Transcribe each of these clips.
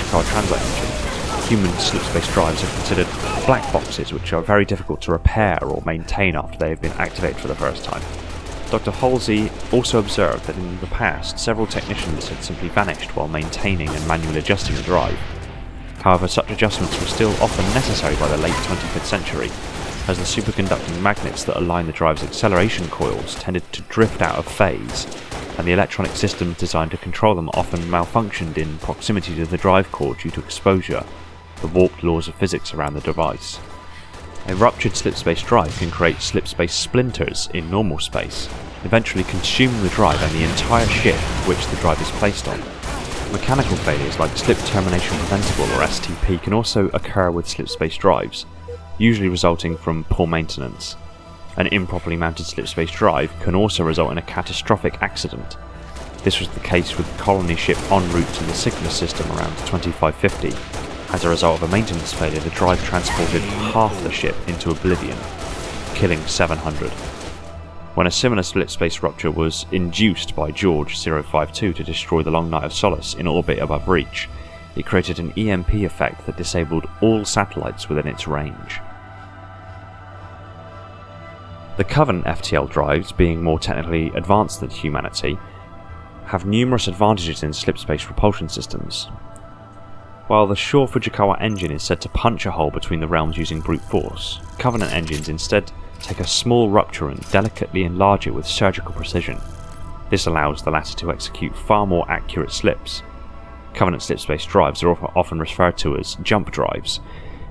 Fujiikawa translate engine, human slipspace drives are considered black boxes which are very difficult to repair or maintain after they have been activated for the first time. Dr. Halsey also observed that in the past, several technicians had simply vanished while maintaining and manually adjusting the drive. However, such adjustments were still often necessary by the late 25th century, as the superconducting magnets that align the drive's acceleration coils tended to drift out of phase, and the electronic systems designed to control them often malfunctioned in proximity to the drive core due to exposure, the warped laws of physics around the device. A ruptured slipspace drive can create slipspace splinters in normal space, eventually consuming the drive and the entire ship which the drive is placed on. Mechanical failures like slip termination preventable or STP can also occur with slipspace drives, usually resulting from poor maintenance. An improperly mounted slipspace drive can also result in a catastrophic accident. This was the case with the colony ship en route to the Cygnus system around 2550. As a result of a maintenance failure, the drive transported half the ship into oblivion, killing 700. When a similar slipspace rupture was induced by George 052 to destroy the Long Night of Solace in orbit above Reach, it created an EMP effect that disabled all satellites within its range. The Covenant FTL drives, being more technically advanced than humanity, have numerous advantages in slipspace propulsion systems. While the Shaw Fujikawa engine is said to punch a hole between the realms using brute force, Covenant engines instead take a small rupture and delicately enlarge it with surgical precision. This allows the latter to execute far more accurate slips. Covenant slipspace drives are often referred to as jump drives.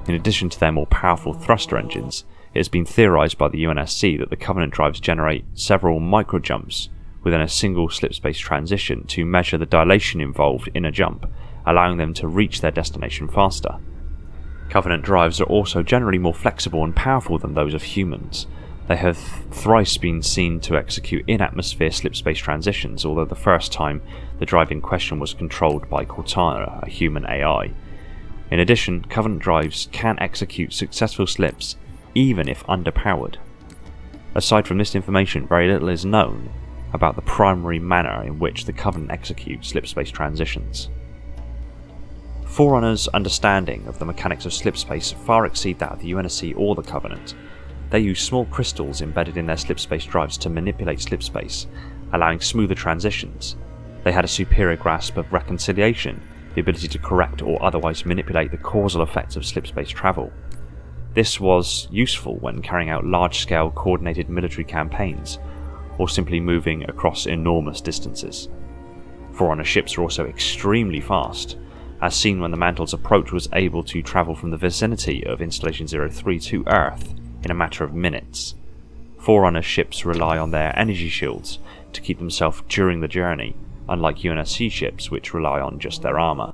In addition to their more powerful thruster engines, it has been theorized by the UNSC that the Covenant drives generate several microjumps within a single slipspace transition to measure the dilation involved in a jump, allowing them to reach their destination faster. Covenant drives are also generally more flexible and powerful than those of humans. They have thrice been seen to execute in-atmosphere slipspace transitions, although the first time the drive in question was controlled by Cortana, a human AI. In addition, Covenant drives can execute successful slips even if underpowered. Aside from this information, very little is known about the primary manner in which the Covenant execute slipspace transitions. Forerunners' understanding of the mechanics of slipspace far exceed that of the UNSC or the Covenant. They use small crystals embedded in their slipspace drives to manipulate slipspace, allowing smoother transitions. They had a superior grasp of reconciliation, the ability to correct or otherwise manipulate the causal effects of slipspace travel. This was useful when carrying out large-scale coordinated military campaigns, or simply moving across enormous distances. Forerunner ships were also extremely fast, as seen when the Mantle's approach was able to travel from the vicinity of Installation 03 to Earth in a matter of minutes. Forerunner ships rely on their energy shields to keep them safe during the journey, unlike UNSC ships which rely on just their armour.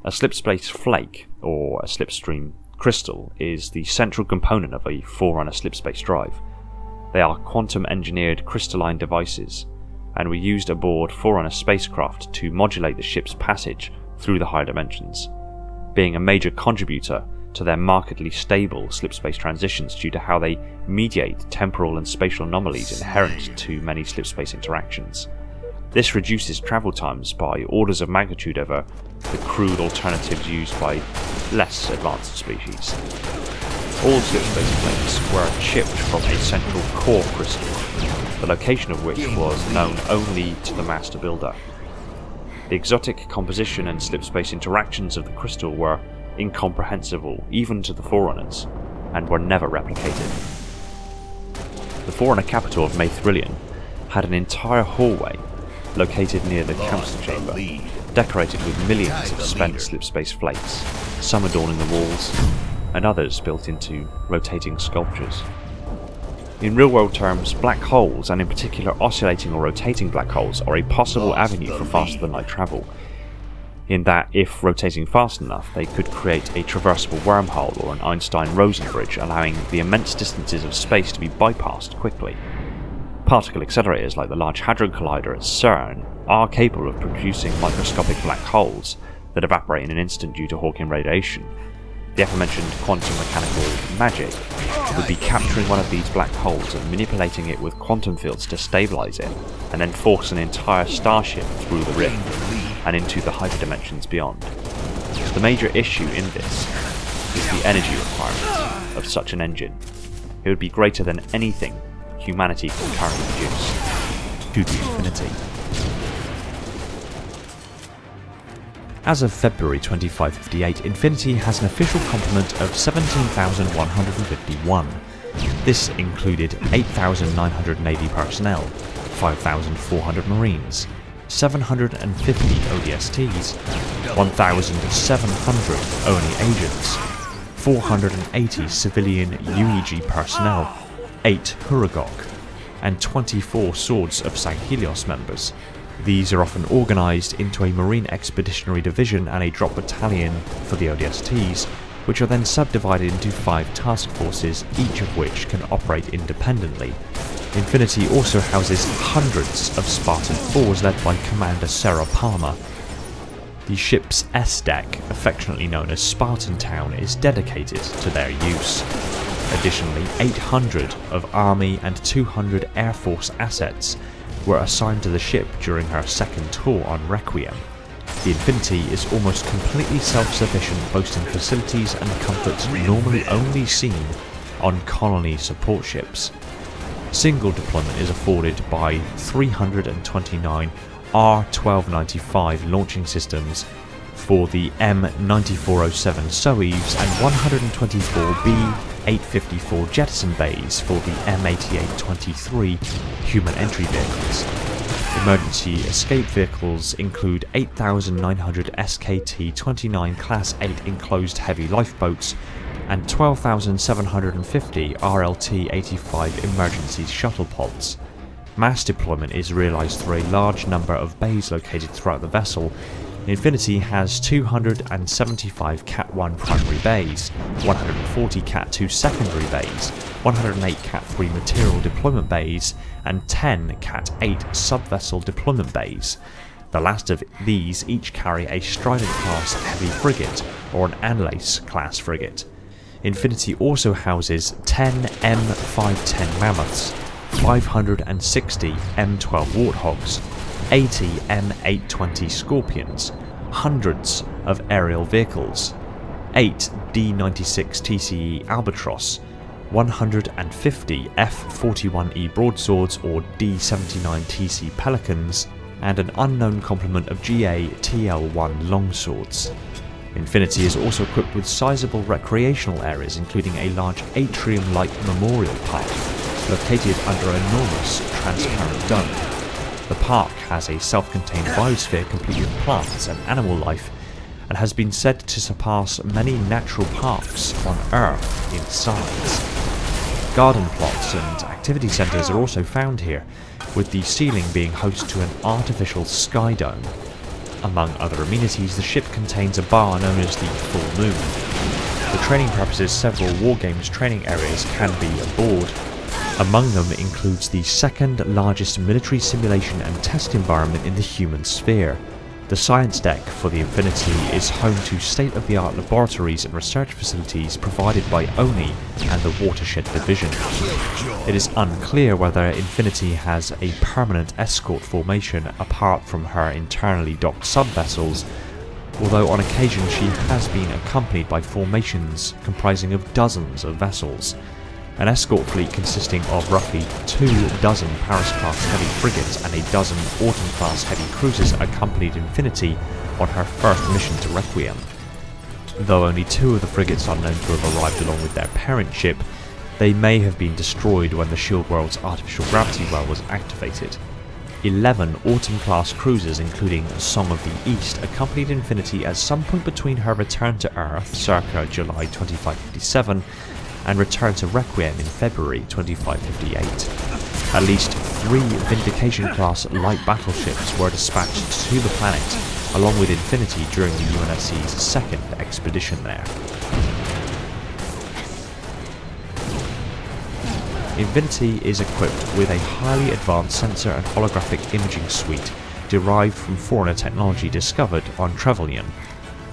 A slipspace flake, or a slipstream crystal, is the central component of a Forerunner slipspace drive. They are quantum-engineered crystalline devices, and were used aboard Forerunner spacecraft to modulate the ship's passage through the higher dimensions, being a major contributor to their markedly stable slipspace transitions due to how they mediate temporal and spatial anomalies inherent to many slipspace interactions. This reduces travel times by orders of magnitude over the crude alternatives used by less advanced species. All slipspace flakes were chipped from a central core crystal, the location of which was known only to the master builder. The exotic composition and slipspace interactions of the crystal were incomprehensible even to the Forerunners, and were never replicated. The Forerunner capital of Maithrillion had an entire hallway located near the council chamber, decorated with millions of spent slipspace flakes, some adorning the walls, and others built into rotating sculptures. In real-world terms, black holes, and in particular oscillating or rotating black holes, are a possible avenue for faster-than-light travel, in that if rotating fast enough, they could create a traversable wormhole or an Einstein-Rosen bridge, allowing the immense distances of space to be bypassed quickly. Particle accelerators like the Large Hadron Collider at CERN are capable of producing microscopic black holes that evaporate in an instant due to Hawking radiation. The aforementioned quantum mechanical magic would be capturing one of these black holes and manipulating it with quantum fields to stabilize it, and then force an entire starship through the rift and into the hyperdimensions beyond. The major issue in this is the energy requirements of such an engine. It would be greater than anything humanity can currently produce. To the infinity. As of February 2558, Infinity has an official complement of 17,151. This included 8,900 Navy personnel, 5,400 Marines, 750 ODSTs, 1,700 ONI agents, 480 civilian UEG personnel, 8 Huragok, and 24 Swords of St. Helios members. These are often organised into a Marine Expeditionary Division and a drop battalion for the ODSTs, which are then subdivided into 5 task forces, each of which can operate independently. Infinity also houses hundreds of Spartan 4s led by Commander Sarah Palmer. The ship's S-deck, affectionately known as Spartan Town, is dedicated to their use. Additionally, 800 of Army and 200 Air Force assets were assigned to the ship during her second tour on Requiem. The Infinity is almost completely self-sufficient, boasting facilities and comforts normally only seen on colony support ships. Single deployment is afforded by 329 R-1295 launching systems for the M9407 SOEVs and 124 B-854 jettison bays for the M8823 human entry vehicles. Emergency escape vehicles include 8,900 SKT-29 Class 8 enclosed heavy lifeboats and 12,750 RLT-85 emergency shuttle pods. Mass deployment is realised through a large number of bays located throughout the vessel. Infinity has 275 Cat 1 primary bays, 140 Cat 2 secondary bays, 108 Cat 3 material deployment bays, and 10 Cat 8 subvessel deployment bays. The last of these each carry a Strident class heavy frigate or an Anlace class frigate. Infinity also houses 10 M510 Mammoths, 560 M12 Warthogs, 80 M820 Scorpions, hundreds of aerial vehicles, 8 D96 TCE Albatross, 150 F41E broadswords or D79 TC Pelicans, and an unknown complement of GA TL1 longswords. Infinity is also equipped with sizable recreational areas, including a large atrium-like memorial park located under an enormous transparent dome. The park has a self-contained biosphere complete with plants and animal life, and has been said to surpass many natural parks on Earth in size. Garden plots and activity centres are also found here, with the ceiling being host to an artificial sky dome. Among other amenities, the ship contains a bar known as the Full Moon. For training purposes, several Wargames training areas can be aboard. Among them includes the second largest military simulation and test environment in the human sphere. The science deck for the Infinity is home to state-of-the-art laboratories and research facilities provided by ONI and the Watershed Division. It is unclear whether Infinity has a permanent escort formation apart from her internally docked subvessels, although on occasion she has been accompanied by formations comprising of dozens of vessels. An escort fleet consisting of roughly 24 Paris-class heavy frigates and a dozen Autumn-class heavy cruisers accompanied Infinity on her first mission to Requiem. Though only 2 of the frigates are known to have arrived along with their parent ship, they may have been destroyed when the Shield World's artificial gravity well was activated. 11 Autumn-class cruisers, including Song of the East, accompanied Infinity at some point between her return to Earth, circa July 2557, and return to Requiem in February 2558. At least 3 Vindication-class light battleships were dispatched to the planet, along with Infinity during the UNSC's second expedition there. Infinity is equipped with a highly advanced sensor and holographic imaging suite derived from Forerunner technology discovered on Trevelyan.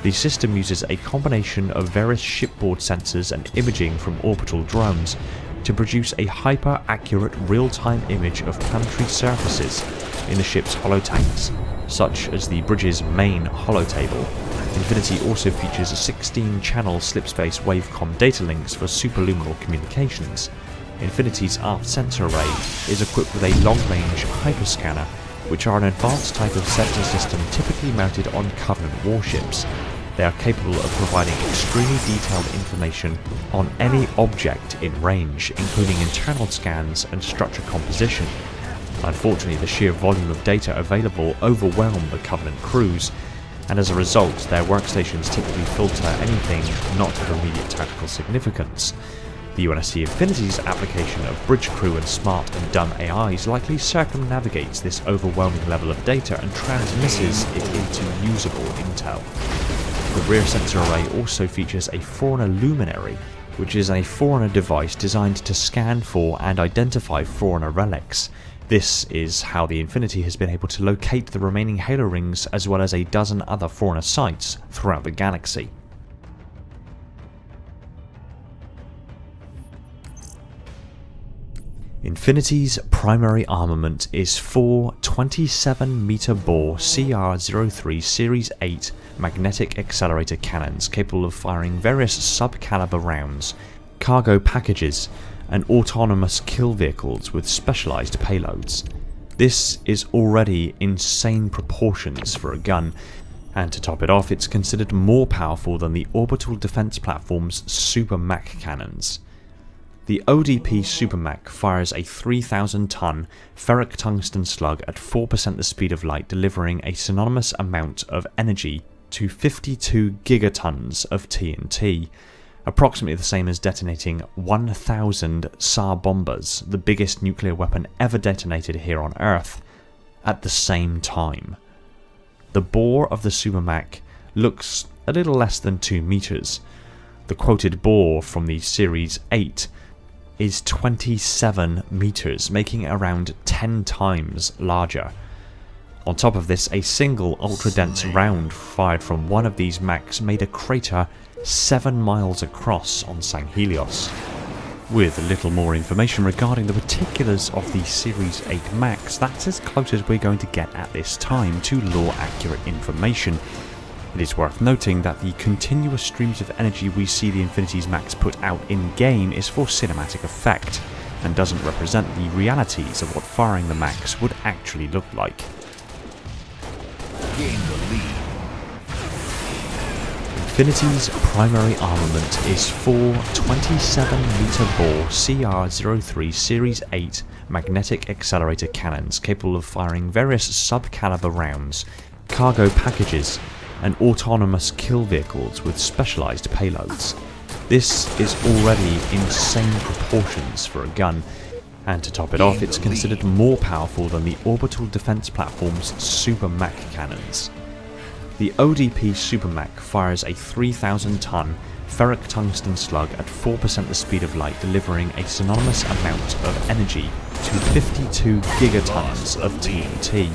The system uses a combination of various shipboard sensors and imaging from orbital drones to produce a hyper-accurate real-time image of planetary surfaces in the ship's holotanks, such as the bridge's main holotable. Infinity also features 16-channel slipspace waveCom data links for superluminal communications. Infinity's aft sensor array is equipped with a long-range hyperscanner, which are an advanced type of sensor system typically mounted on Covenant warships. They are capable of providing extremely detailed information on any object in range, including internal scans and structure composition. Unfortunately, the sheer volume of data available overwhelm the Covenant crews, and as a result, their workstations typically filter anything not of immediate tactical significance. The UNSC Infinity's application of bridge crew and smart and dumb AIs likely circumnavigates this overwhelming level of data and transmisses it into usable intel. The rear sensor array also features a Forerunner Luminary, which is a Forerunner device designed to scan for and identify Forerunner relics. This is how the Infinity has been able to locate the remaining Halo rings as well as a dozen other Forerunner sites throughout the galaxy. Infinity's primary armament is 4 27-meter bore CR-03 Series 8 magnetic accelerator cannons capable of firing various sub-caliber rounds, cargo packages, and autonomous kill vehicles with specialized payloads. This is already insane proportions for a gun, and to top it off, it's considered more powerful than the Orbital Defense Platform's Super Mach cannons. The ODP Super Mach fires a 3,000-ton ferric tungsten slug at 4% the speed of light, delivering a synonymous amount of energy to 52 gigatons of TNT, approximately the same as detonating 1,000 Tsar bombers, the biggest nuclear weapon ever detonated here on Earth, at the same time. The bore of the Super Mach looks a little less than 2 meters. The quoted bore from the Series 8 is 27 meters, making it around 10 times larger. On top of this, a single ultra-dense round fired from one of these Machs made a crater 7 miles across on Sanghelios. With a little more information regarding the particulars of the Series 8 Machs, that's as close as we're going to get at this time to lore-accurate information. It is worth noting that the continuous streams of energy we see the Infinity's Machs put out in-game is for cinematic effect, and doesn't represent the realities of what firing the Machs would actually look like. Gain the lead. Infinity's primary armament is 4 27-meter bore CR-03 Series 8 magnetic accelerator cannons capable of firing various sub-caliber rounds, cargo packages, and autonomous kill vehicles with specialized payloads. This is already insane proportions for a gun, and to top it off, it's considered more powerful than the Orbital Defense Platform's Super Mach cannons. The ODP Super Mach fires a 3,000-ton ferric tungsten slug at 4% the speed of light, delivering a synonymous amount of energy to 52 gigatons of TNT,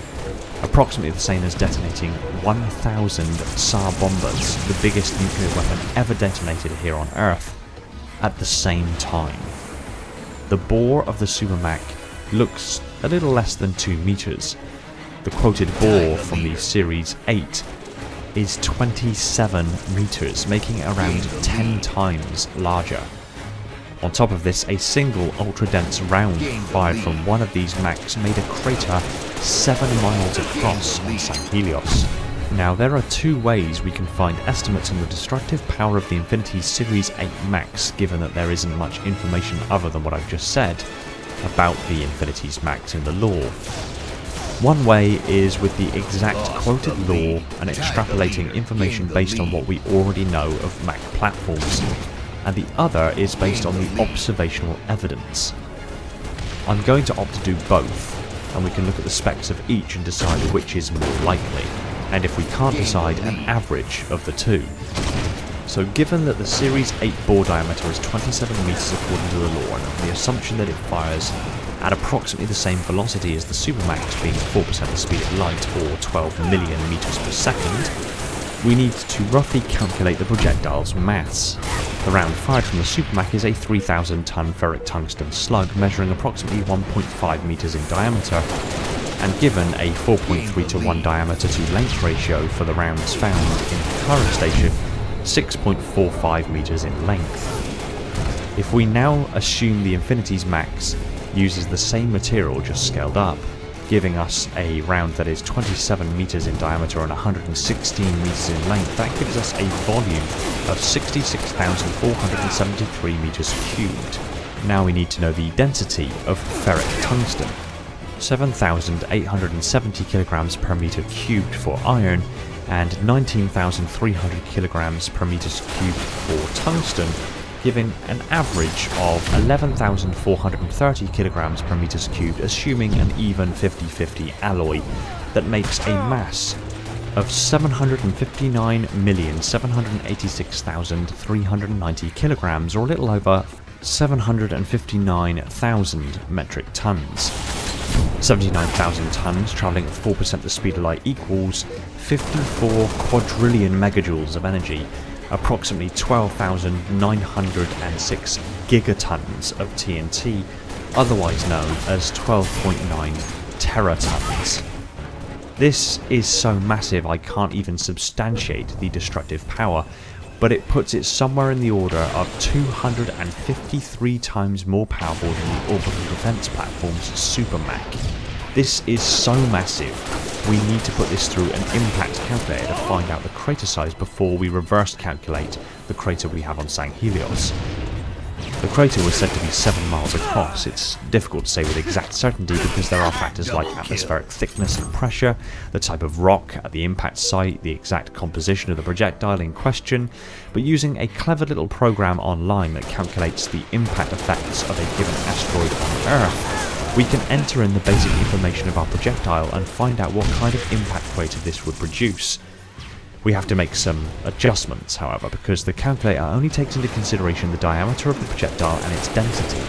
approximately the same as detonating 1,000 Tsar bombers, the biggest nuclear weapon ever detonated here on Earth, at the same time. The bore of the Super Mach looks a little less than 2 meters. The quoted bore from the Series 8 is 27 meters, making it around 10 times larger. On top of this, a single ultra-dense round fired from one of these Machs made a crater 7 miles across on Sanghelios. Now, there are two ways we can find estimates on the destructive power of the Infinity Series 8 Machs, given that there isn't much information other than what I've just said about the Infinity's Machs in the lore. One way is with the exact quoted lore and extrapolating information based on what we already know of Mach platforms, and the other is based on the observational evidence. I'm going to opt to do both, and we can look at the specs of each and decide which is more likely, and if we can't decide, an average of the two. So given that the Series 8 bore diameter is 27 meters according to the lore, and on the assumption that it fires at approximately the same velocity as the Super Mach, being 4% the speed of light or 12 million meters per second, we need to roughly calculate the projectile's mass. The round fired from the Super Mach is a 3,000-ton ferric tungsten slug measuring approximately 1.5 meters in diameter, and given a 4.3 to 1 diameter to length ratio for the rounds found in the current station, 6.45 meters in length. If we now assume the Infinity's max uses the same material just scaled up, giving us a round that is 27 meters in diameter and 116 meters in length, that gives us a volume of 66,473 meters cubed. Now we need to know the density of ferric tungsten. 7,870 kilograms per meter cubed for iron and 19,300 kilograms per meter cubed for tungsten, giving an average of 11,430 kilograms per meters cubed, assuming an even 50-50 alloy that makes a mass of 759,786,390 kilograms, or a little over 759,000 metric tons. 79,000 tons travelling at 4% the speed of light equals 54 quadrillion megajoules of energy, approximately 12,906 gigatons of TNT, otherwise known as 12.9 teratons. This is so massive I can't even substantiate the destructive power, but it puts it somewhere in the order of 253 times more powerful than the orbital defense platform's Supermach. This is so massive, we need to put this through an impact calculator to find out the crater size before we reverse calculate the crater we have on St. Helios. The crater was said to be 7 miles across. It's difficult to say with exact certainty because there are factors like atmospheric thickness and pressure, the type of rock at the impact site, the exact composition of the projectile in question, but using a clever little program online that calculates the impact effects of a given asteroid on Earth, we can enter in the basic information of our projectile and find out what kind of impact crater this would produce. We have to make some adjustments, however, because the calculator only takes into consideration the diameter of the projectile and its density.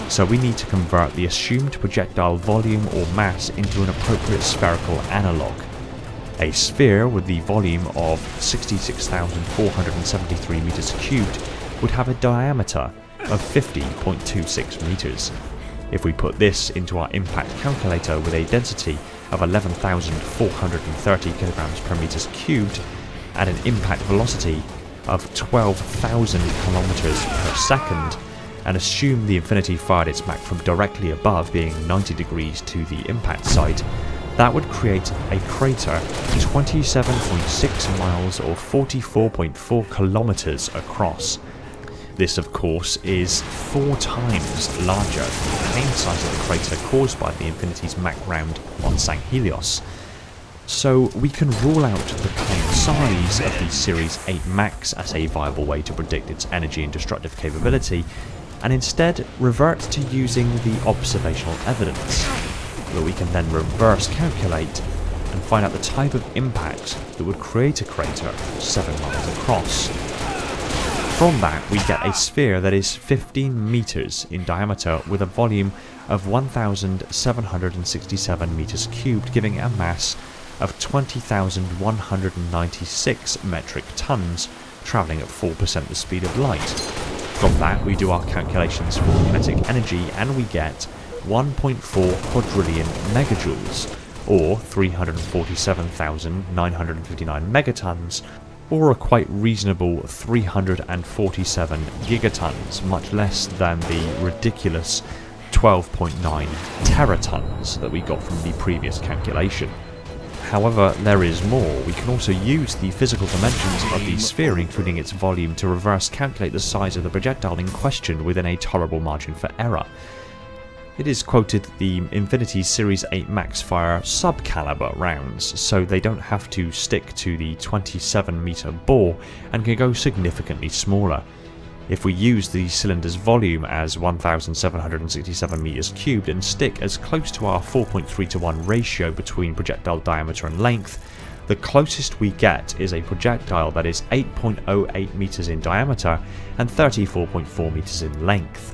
So we need to convert the assumed projectile volume or mass into an appropriate spherical analogue. A sphere with the volume of 66,473 meters cubed would have a diameter of 50.26 meters. If we put this into our impact calculator with a density of 11,430 kilograms per meters cubed and an impact velocity of 12,000 kilometers per second, and assume the Infinity fired its Mach from directly above, being 90 degrees to the impact site, that would create a crater 27.6 miles or 44.4 kilometers across. This, of course, is 4 times larger than the plain size of the crater caused by the Infinity's Mach round on St. Helios. So we can rule out the plain size of the Series 8 Machs as a viable way to predict its energy and destructive capability, and instead revert to using the observational evidence, that we can then reverse calculate and find out the type of impact that would create a crater 7 miles across. From that, we get a sphere that is 15 meters in diameter with a volume of 1,767 meters cubed, giving a mass of 20,196 metric tons, travelling at 4% the speed of light. From that, we do our calculations for kinetic energy and we get 1.4 quadrillion megajoules, or 347,959 megatons, or a quite reasonable 347 gigatons, much less than the ridiculous 12.9 teratons that we got from the previous calculation. However, there is more. We can also use the physical dimensions of the sphere, including its volume, to reverse calculate the size of the projectile in question within a tolerable margin for error. It is quoted that the Infinity Series 8 Machs fire sub-caliber rounds, so they don't have to stick to the 27 meter bore and can go significantly smaller. If we use the cylinder's volume as 1,767 meters cubed and stick as close to our 4.3 to 1 ratio between projectile diameter and length, the closest we get is a projectile that is 8.08 meters in diameter and 34.4 meters in length.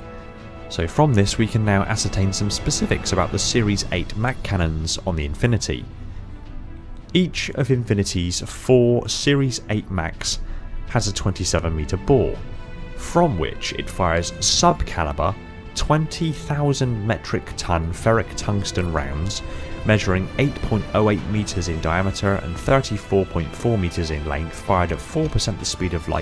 So from this we can now ascertain some specifics about the Series 8 Mach cannons on the Infinity. Each of Infinity's 4 Series 8 Machs has a 27 meter bore, from which it fires sub-caliber 20,000 metric ton ferric tungsten rounds measuring 8.08 meters in diameter and 34.4 meters in length, fired at 4% the speed of light